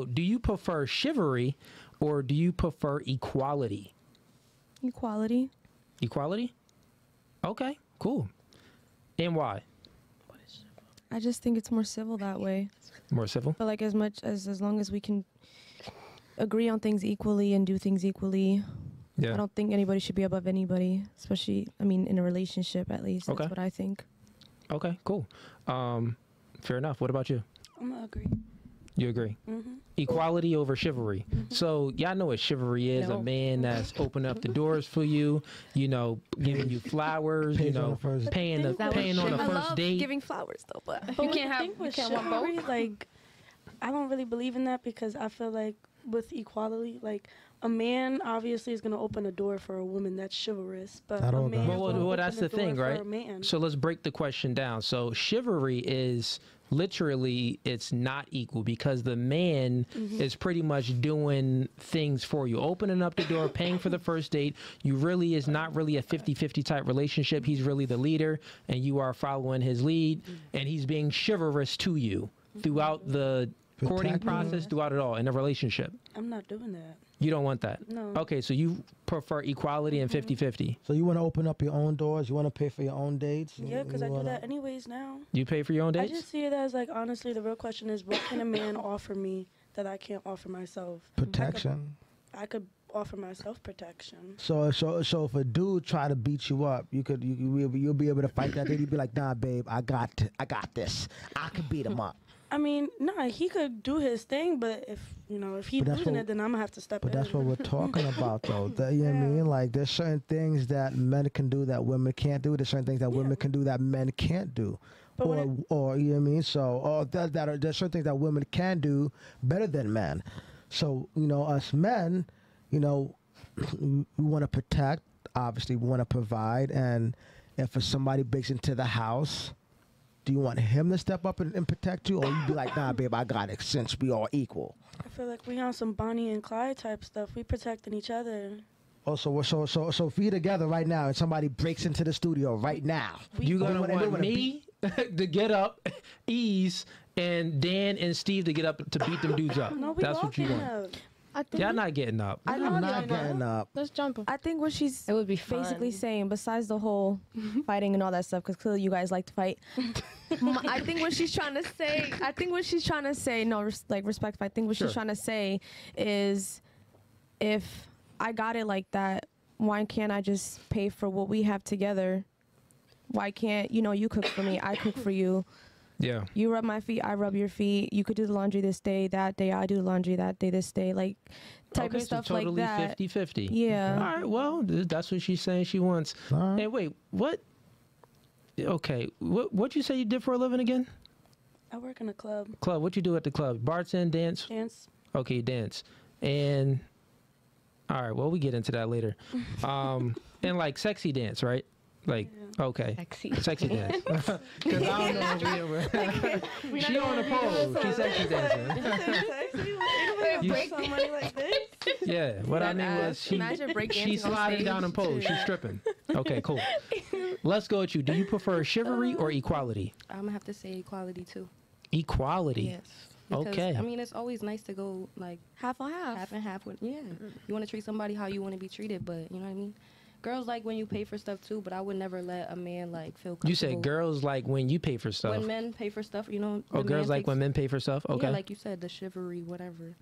do you prefer chivalry or do you prefer equality? Equality. Equality? Okay, cool. And why? I just think it's more civil that way. More civil? But like as long as we can agree on things equally and do things equally, Yeah. I don't think anybody should be above anybody, especially, I mean, in a relationship at least. Okay. That's what I think. Okay, cool. Fair enough. What about you? I'm gonna agree. You agree? Mm-hmm. Equality over chivalry. So y'all know what chivalry is. No. A man that's opening up the doors for you, you know, giving you flowers, you Pays on know, the first- paying on a I first love date. giving flowers though, but But You can't have. think You with can't want chivalry, both. like, I don't really believe in that because I feel like with equality, like, a man obviously is going to open a door for a woman that's chivalrous, but Not a all man guys. Well, won't open that's a the door thing, for right? a man. So let's break the question down. So chivalry is literally, it's not equal because the man is pretty much doing things for you, opening up the door, paying for the first date. You really is not really a 50-50 type relationship. He's really the leader and you are following his lead and he's being chivalrous to you throughout the courting Protecting. process, throughout it all in a relationship. I'm not doing that. You don't want that. No. Okay, so you prefer equality and 50-50. So you want to open up your own doors? You want to pay for your own dates? Yeah, because I do wanna- that anyways now. You pay for your own I dates? just see it as, like, honestly, the real question is, what can a man offer me that I can't offer myself? Protection. I could offer myself protection. So if a dude try to beat you up, you'll be able to fight that. Then you'd be like, nah, babe, I got this. I could beat him up. I mean, nah, he could do his thing, but if he's But that's losing what- it, then I'm gonna have to step But in. that's what we're talking about, though. You know what I mean? Like, there's certain things that men can do that women can't do. There's certain things that women can do that men can't do. But when Or you know what I mean? So, there's certain things that women can do better than men. So, us men, we want to protect. Obviously, we want to provide. And if somebody breaks into the house, do you want him to step up and protect you, or you be like, nah, babe, I got it, since we are equal? I feel like we on some Bonnie and Clyde type stuff. We protecting each other. Oh, so if we together right now and somebody breaks into the studio right now, You gonna wanna- want wanna me to get up, ease, and Dan and Steve to get up to beat them dudes up. No, we That's all what you getting want. up. I think Y'all not getting up. I I'm know not getting up. Let's jump. I think what she's It would be basically fun. saying, besides the whole fighting and all that stuff, because clearly you guys like to fight. I think what she's trying to say, no, respect. I think what Sure. she's trying to say is, if I got it like that, why can't I just pay for what we have together? Why can't, you cook for me, I cook for you. Yeah. You rub my feet, I rub your feet. You could do the laundry this day, that day I do the laundry that day, this day, like type Okay, of stuff so totally like that. 50-50. Yeah. All right, well, that's what she's saying she wants. All right. And wait, what? Okay, what you say you did for a living again? I work in a club. Club, what you do at the club? Bartend, dance? Dance. Okay, you dance. And, all right, well, we get into that later. And like sexy dance, right? Like, okay. Sexy dance. Because I don't know if we she on the pole. She's sexy dancing. Somebody like this. Yeah, what I mean was Imagine break she's dancing on sliding stage. down in pole. She's stripping. Okay, cool. Let's go with you. Do you prefer chivalry or equality? I'm gonna have to say equality too. Equality. Yes. Because, Okay. I mean, it's always nice to go like Half on half. half and half with. Yeah. You want to treat somebody how you want to be treated, but you know what I mean. Girls like when you pay for stuff too, but I would never let a man like feel comfortable. You said girls like when you pay for stuff. When men pay for stuff, Oh, the girls man like takes- when men pay for stuff? Okay. Yeah, like you said, the chivalry, whatever.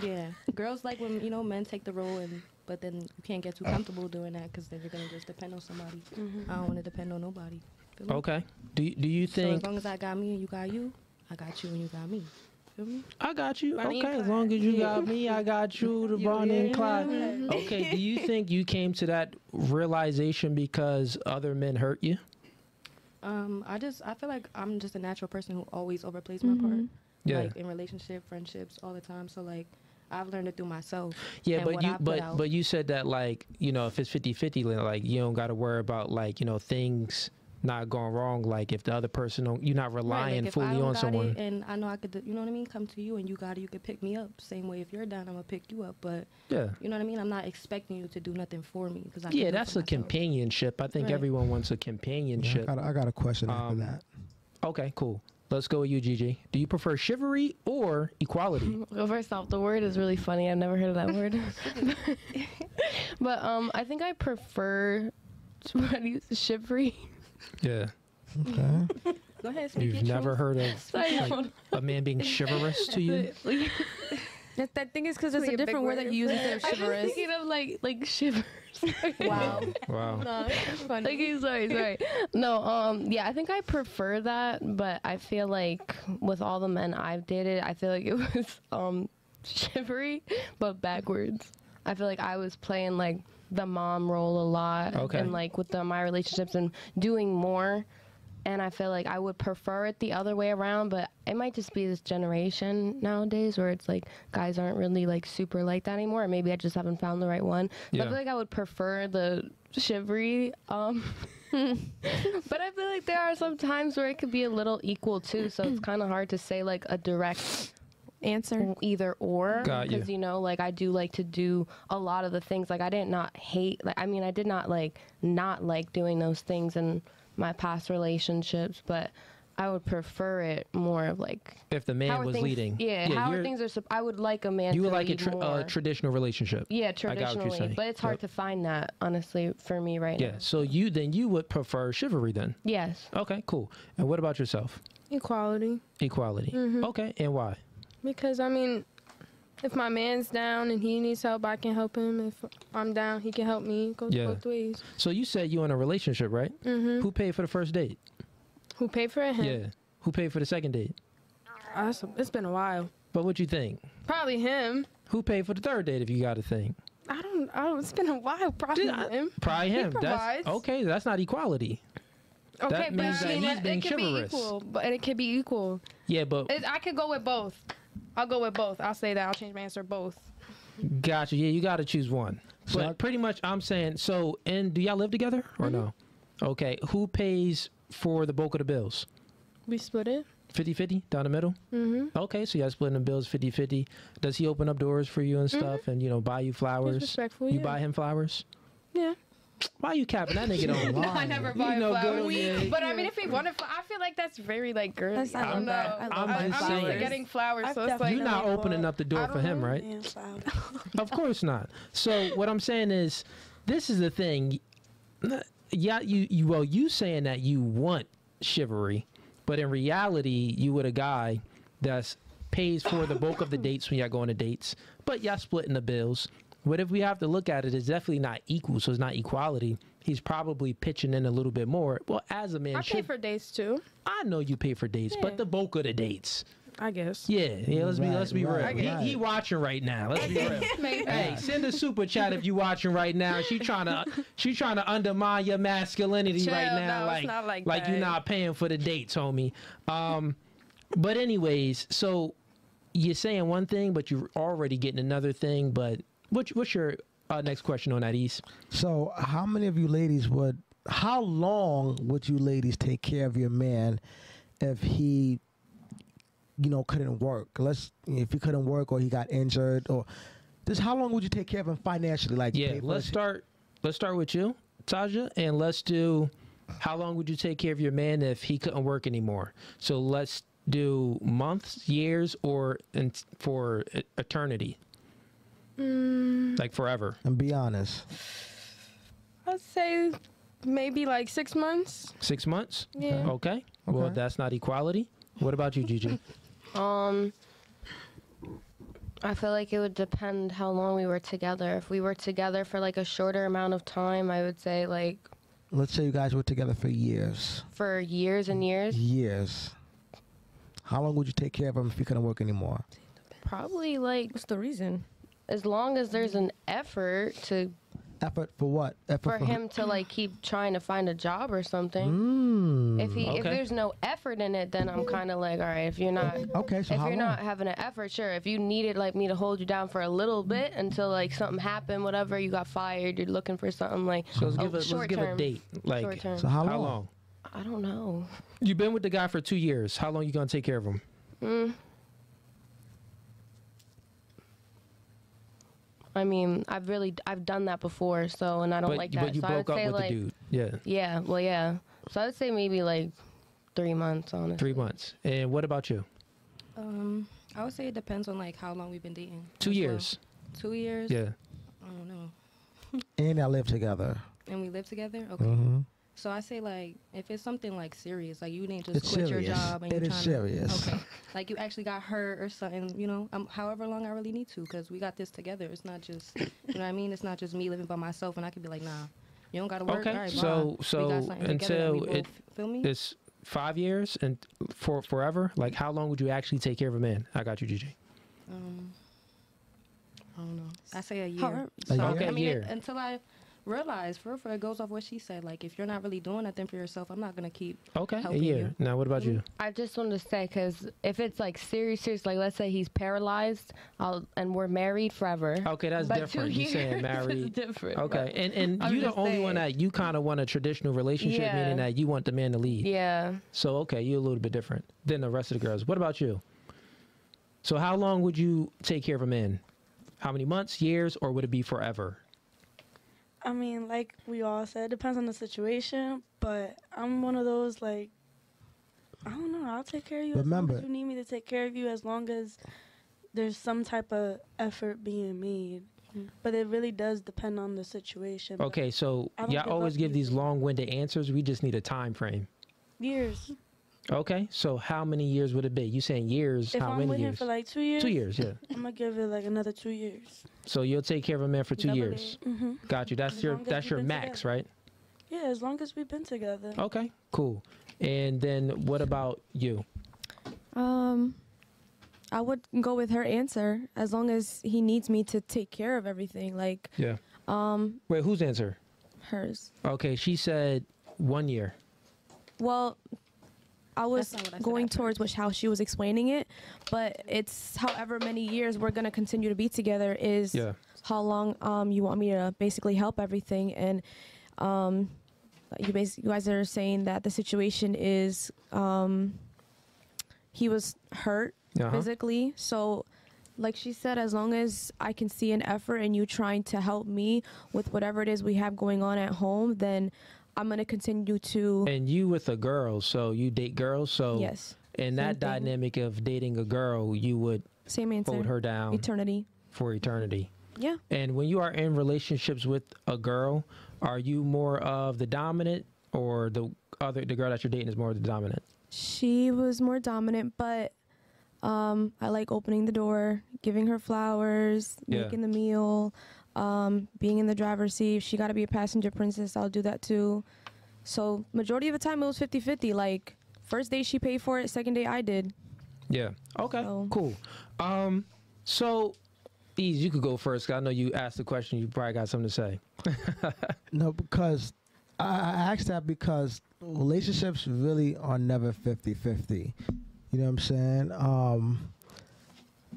Yeah, girls like when men take the role, but then you can't get too comfortable doing that because then you're gonna just depend on somebody. I don't want to depend on nobody. Feel me? Okay. Do you So think as long as I got me and you got you, I got you and you got me. Feel me? I got you? Bonnie and Okay, as Clyde. long as you got me, I got you, the Bonnie and Clyde. Okay, do you think you came to that realization because other men hurt you? I feel like I'm just a natural person who always overplays my part. Yeah. Like in relationship, friendships, all the time. So like I've learned it through myself. Yeah, and but what you I put but out. but you said that like, if it's 50-50, like you don't got to worry about like, things not going wrong, like if the other person don't, you're not Right, relying like if I fully don't on got someone. it and I know I could, you know what I mean, come to you and you got it, you could pick me up. Same way if you're down, I'm gonna pick you up. But Yeah. you know what I mean. I'm not expecting you to do nothing for me because Yeah, that's a companionship. I think Right. everyone wants a companionship. I got a question after Um, that. Okay, cool. Let's go with you, Gigi. Do you prefer chivalry or equality? Well, first off, the word is really funny. I've never heard of that word. But I think I prefer chivalry. Yeah. Okay. Go ahead, speak You've your never heard of Sorry, like, a man being chivalrous to you? That thing is because it's a different word that you use instead of I was chivalrous. thinking of like shivers. Wow. Wow. No, it's funny. Okay, sorry. No, yeah, I think I prefer that, but I feel like with all the men I've dated, I feel like it was chivalry, but backwards. I feel like I was playing like the mom role a lot, Okay. and like with my relationships and doing more. And I feel like I would prefer it the other way around, but it might just be this generation nowadays where it's like guys aren't really like super like that anymore. Or maybe I just haven't found the right one. So Yeah. I feel like I would prefer the chivalry. But I feel like there are some times where it could be a little equal too. So it's kind of hard to say like a direct Answer. either or. Got you. Because, you know, like I do like to do a lot of the things. Like I did not hate, like, I mean, I did not like doing those things in my past relationships, but I would prefer it more of like If the how man are was things, leading. Yeah, how are you're- things are. I would like a man. You to would like a lead more. traditional relationship. Yeah, I got what you're traditionally, saying. but it's hard Yep. to find that honestly for me right Yeah. now. So you would prefer chivalry then? Yes, Okay, cool. And what about yourself? Equality. Equality. Okay, and why? Because, I mean, if my man's down and he needs help, I can help him. If I'm down, he can help me. It goes Yeah. both ways. So you said you in a relationship, right? Mm-hmm. Who paid for the first date? Who paid for it? Him. Yeah. Who paid for the second date? It's been a while. But what you think? Probably him. Who paid for the third date if you got to think? I don't. It's been a while. Probably him. Probably him. That's provides. okay. That's not equality. Okay, That but means that I mean, he's being it could be chivalrous. equal. But it could be equal. Yeah, but I could go with both. I'll go with both. I'll say that. I'll change my answer. Both. gotcha. Yeah, you got to choose one. So But I- pretty much, I'm saying. So, and do y'all live together or no? Okay. Who pays for the bulk of the bills? We split it. 50-50 down the middle. Mm-hmm. Okay, so y'all splitting the bills 50-50. Does he open up doors for you and stuff, and Mm-hmm. buy you He's flowers? respectful. You yeah. buy him flowers? Yeah. Why you capping that nigga don't? Lying. I never You buy know flowers. good, yeah. But I mean, if he wanted, I feel like that's very like girly. That's- I I don't love that. know. I love I'm I'm just used to saying. getting flowers, I've so it's like You're not Definitely opening bought- up the door I for don't him, know. right? Man, flowers. Of course not. So what I'm saying is, this is the thing. Yeah, you saying that you want chivalry, but in reality, you with a guy that's pays for the bulk of the dates when y'all going to dates, but y'all splitting the bills. What if we have to look at it? It's definitely not equal, so it's not equality. He's probably pitching in a little bit more. Well, as a man, I pay should, for dates too. I know you pay for dates, but Yeah. the bulk of the dates. I guess. Yeah. Let's be real. Right, right. He watching right now. Let's be real. Maybe. Hey, send a super chat if you watching right now. She trying to undermine your masculinity Chill, right now, no, it's not like you're that. not paying for the dates, homie. But anyways, so you're saying one thing, but you're already getting another thing. But what's your next question on that, East? So, how many of you ladies how long would you ladies take care of your man if he, couldn't work? If he couldn't work or he got injured or just how long would you take care of him financially? Like, Yeah, pay for let's his- start with you, Taja, and let's do how long would you take care of your man if he couldn't work anymore? So let's do months, years, or for eternity, like forever. And be honest. I'd say maybe like 6 months. 6 months? Yeah. Okay. Well, Okay. that's not equality. What about you, Gigi? I feel like it would depend how long we were together. If we were together for like a shorter amount of time, I would say like Let's say you guys were together for years. for years and years. Years. How long would you take care of him if he couldn't work anymore? Probably like What's the reason? as long as there's an effort Effort for what? Effort for him to like keep trying to find a job or something. If Okay. there's no effort in it, then I'm kind of like, all right, if you're not Okay, so if how you're long? not having an effort, sure. If you needed like me to hold you down for a little bit until like something happened, whatever, you got fired, you're looking for something like So let's give short a term. date. Like Short term. So how long? how long? I don't know. You've been with the guy for 2 years. How long you gonna take care of him? I mean, I've done that before, so and I don't like that. But you so I would broke up say with like the dude. Yeah. yeah, well yeah. So I would say maybe like 3 months, honestly. 3 months. And what about you? I would say it depends on like how long we've been dating. 2 as well. years. 2 years. Yeah. I don't know. And I live together. And we live together. Okay. Mm-hmm. So I say like if it's something like serious, like you didn't just It's quit serious. your job and It you're is trying serious. to, okay, like you actually got hurt or something, you know, however long I really need to, because we got this together. It's not just, you know what I mean? It's not just me living by myself and I could be like, nah, you don't got to work. Okay. All right, So bye. We got something together that we until both, feel me? it's 5 years and for forever, like how long would you actually take care of a man? I got you, Gigi. I don't know. I say a year. However- A year? Okay, I mean, year. until I realize, for it goes off what she said. Like, if you're not really doing nothing for yourself, I'm not gonna keep. Okay, a helping year. you. Now, what about you? I just wanted to say, because if it's like serious, like let's say he's paralyzed, and we're married forever. Okay, that's but different. 2 You saying years is married? different. Okay, and I'm you the just only one saying. that you kind of want a traditional relationship, Yeah. meaning that you want the man to lead. Yeah. So okay, you're a little bit different than the rest of the girls. What about you? So how long would you take care of a man? How many months, years, or would it be forever? I mean, like we all said, it depends on the situation, but I'm one of those, like, I don't know, I'll take care of you as long Remember- as you need me to take care of you, as long as there's some type of effort being made. But it really does depend on the situation. but Okay, so I don't y'all give always up give these easily. long-winded answers. We just need a time frame. Years. Okay, so how many years would it be? You saying years? If how I'm many with him years? for like 2 years, 2 years, yeah. I'm going to give it like another 2 years. So you'll take care of a man for 2 Double years. it. Mm-hmm. Got you. That's As your long as that's we've your been max, together. right? Yeah, as long as we've been together. Okay, cool. And then what about you? I would go with her answer as long as he needs me to take care of everything, like Yeah. Wait, whose answer? hers. Okay, she said 1 year. Well, I was That's not what I said going at towards how she was explaining it, but it's however many years we're gonna continue to be together is Yeah. how long you want me to basically help everything, and you guys are saying that the situation is he was hurt Uh-huh. physically, so like she said, as long as I can see an effort and you trying to help me with whatever it is we have going on at home, then I'm gonna continue to And you with a girl, so you date girls, so yes, in that same thing. dynamic of dating a girl, you would same answer. hold her down Eternity. for eternity. Yeah. And when you are in relationships with a girl, are you more of the dominant, or the girl that you're dating is more of the dominant? She was more dominant, but I like opening the door, giving her flowers, Yeah. making the meal, being in the driver's seat. If she got to be a passenger princess, I'll do that too. So majority of the time it was 50-50. Like first day she paid for it, second day I did. Yeah. Okay. So- Cool. So, Ease, you could go first. 'Cause I know you asked the question. You probably got something to say. No, because I asked that because relationships really are never 50-50. You know what I'm saying?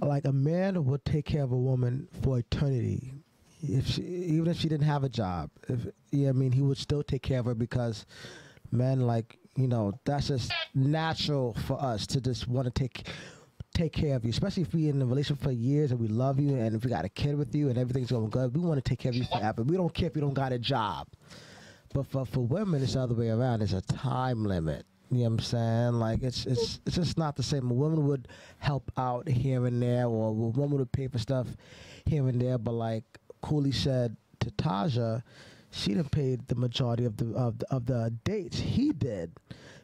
Like a man would take care of a woman for eternity. Even if she didn't have a job, I mean, he would still take care of her because men, like, you know, that's just natural for us to just want to take care of you, especially if we in a relationship for years and we love you, and if we got a kid with you and everything's going good, we want to take care of you forever. We don't care if you don't got a job. But for women, it's the other way around. There's a time limit. You know what I'm saying? Like, it's just not the same. A woman would help out here and there, or a woman would pay for stuff here and there. But like Cooley said to Taja, she didn't pay the majority of the dates. He did.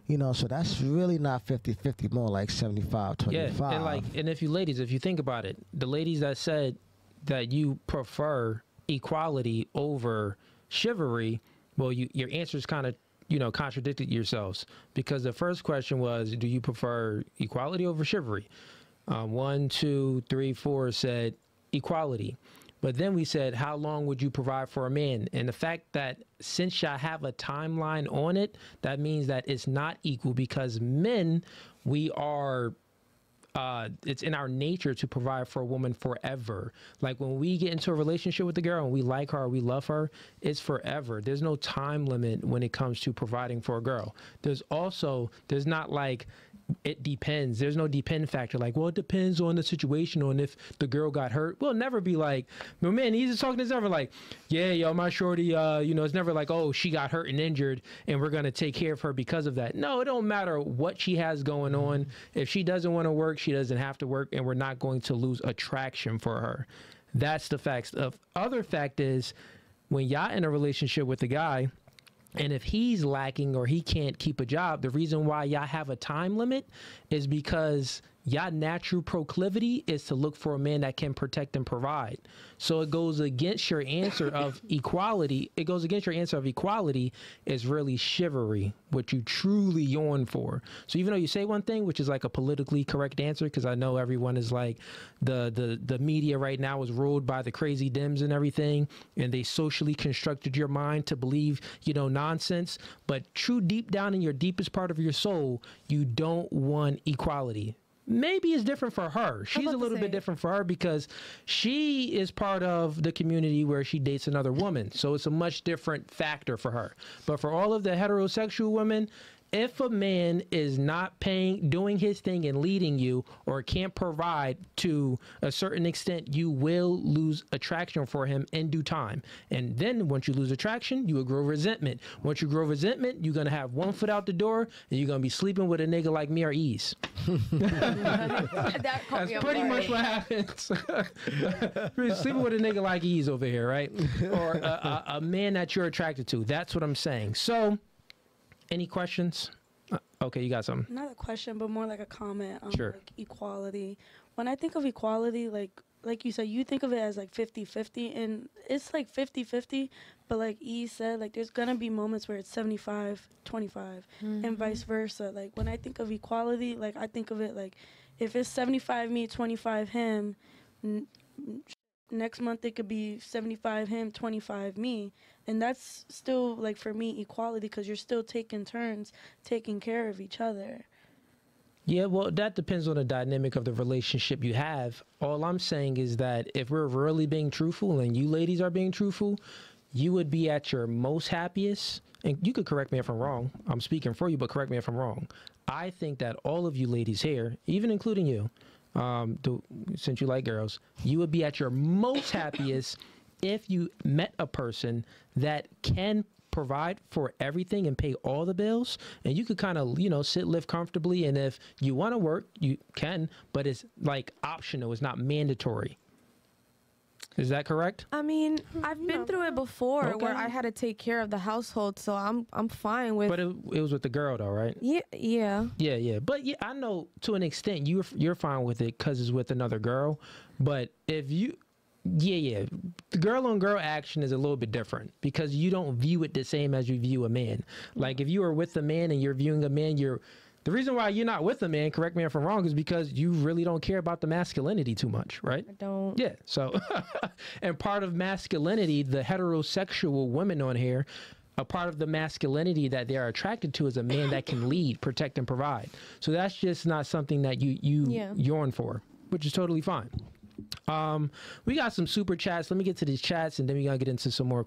You know, so that's really not 50-50, more like 75-25. Yeah, and if you ladies, if you think about it, the ladies that said that you prefer equality over chivalry, well, your answers kind of, contradicted yourselves, because the first question was, do you prefer equality over chivalry? 1, 2, 3, 4 said equality. But then we said, how long would you provide for a man? And the fact that since y'all have a timeline on it, that means that it's not equal, because men, we are, it's in our nature to provide for a woman forever. Like when we get into a relationship with the girl and we like her, we love her, it's forever. There's no time limit when it comes to providing for a girl. There's not like it depends. There's no depend factor. Like, well, it depends on the situation, on if the girl got hurt. We'll never be like, no, man, he's talking to never like, yeah, yo, my shorty, you know, it's never like, oh, she got hurt and injured and we're going to take care of her because of that. No, it don't matter what she has going on. If she doesn't want to work, she doesn't have to work, and we're not going to lose attraction for her. That's the facts. The other fact is, when y'all in a relationship with a guy, and if he's lacking or he can't keep a job, the reason why y'all have a time limit is because y'all natural proclivity is to look for a man that can protect and provide. So it goes against your answer of equality. It goes against your answer of equality is really chivalry, what you truly yearn for. So even though you say one thing, which is like a politically correct answer, because I know everyone is like, the media right now is ruled by the crazy Dems and everything, and they socially constructed your mind to believe, you know, nonsense. But true deep down in your deepest part of your soul, you don't want equality. Maybe it's different for her. She's a little bit different for her because she is part of the community where she dates another woman. So it's a much different factor for her. But for all of the heterosexual women, if a man is not doing his thing and leading you, or can't provide to a certain extent, you will lose attraction for him in due time. And then once you lose attraction, you will grow resentment. Once you grow resentment, you're going to have one foot out the door and you're going to be sleeping with a nigga like me or Ease. That's pretty much what happens. Sleeping with a nigga like Ease over here, right? Or a man that you're attracted to. That's what I'm saying. So, any questions? Okay, you got something. Not a question, but more like a comment on Sure. like equality. When I think of equality, like you said, you think of it as like 50-50, and it's like 50-50, but like E said, like there's gonna be moments where it's 75-25 and vice versa. Like when I think of equality, like I think of it like if it's 75 me, 25 him, next month it could be 75 him, 25 me. And that's still, like, for me, equality, because you're still taking turns, taking care of each other. Yeah, well, that depends on the dynamic of the relationship you have. All I'm saying is that if we're really being truthful and you ladies are being truthful, you would be at your most happiest. And you could correct me if I'm wrong. I'm speaking for you, but correct me if I'm wrong. I think that all of you ladies here, even including you, since you like girls, you would be at your most happiest if you met a person that can provide for everything and pay all the bills, and you could kind of, you know, live comfortably. And if you want to work, you can, but it's like optional. It's not mandatory. Is that correct? I mean, I've been through it before where I had to take care of the household, so I'm fine with. But it was with the girl though, right? Yeah. But yeah, I know to an extent you're fine with it because it's with another girl. But if you the girl on girl action is a little bit different because you don't view it the same as you view a man. Like if you are with a man and you're viewing a man, the reason why you're not with a man, correct me if I'm wrong, is because you really don't care about the masculinity too much, right? I don't. Yeah. So, and part of masculinity, the heterosexual women on here, a part of the masculinity that they are attracted to is a man that can lead, protect, and provide. So that's just not something that you yearn for, which is totally fine. We got some super chats. Let me get to these chats and then we're going to get into some more